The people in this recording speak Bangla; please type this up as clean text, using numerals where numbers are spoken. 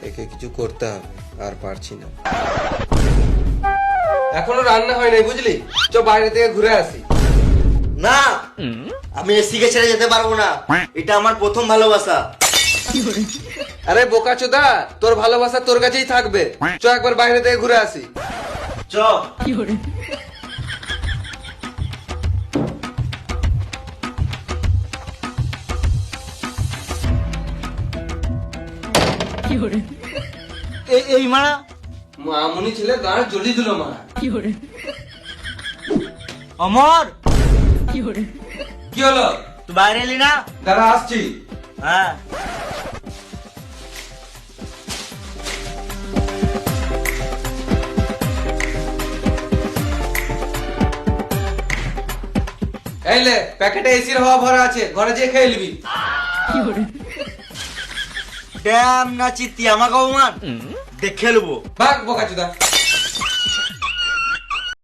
একে কিছু করতে হবে, আর পারছি না। এখনো রান্না হয় নাই বুঝলি, চ বাইরে থেকে ঘুরে আসি। না, আমি এসিকে ছেড়ে যেতে পারবো না, এটা আমার প্রথম ভালোবাসা। আরে বোকাচোদা, তোর ভালোবাসা তোর কাছেই থাকবে, চ একবার বাইরে থেকে ঘুরে আসি। চ। এই মারা মামুনি ছেলে গাঁড় জ্বলি দিল মা। অমর, কি হলো? তুই বাইরে এলি না? দাঁড়া আসছি। হ্যাঁ। এই লে, প্যাকেটে এসির হাওয়া ভরা আছে, ঘরে যেয়ে খেয়ে নিবি। ড্যাম না চিত্তি আমাকে অপমান দেখে নেবো। ভাগ বোকাচোদা।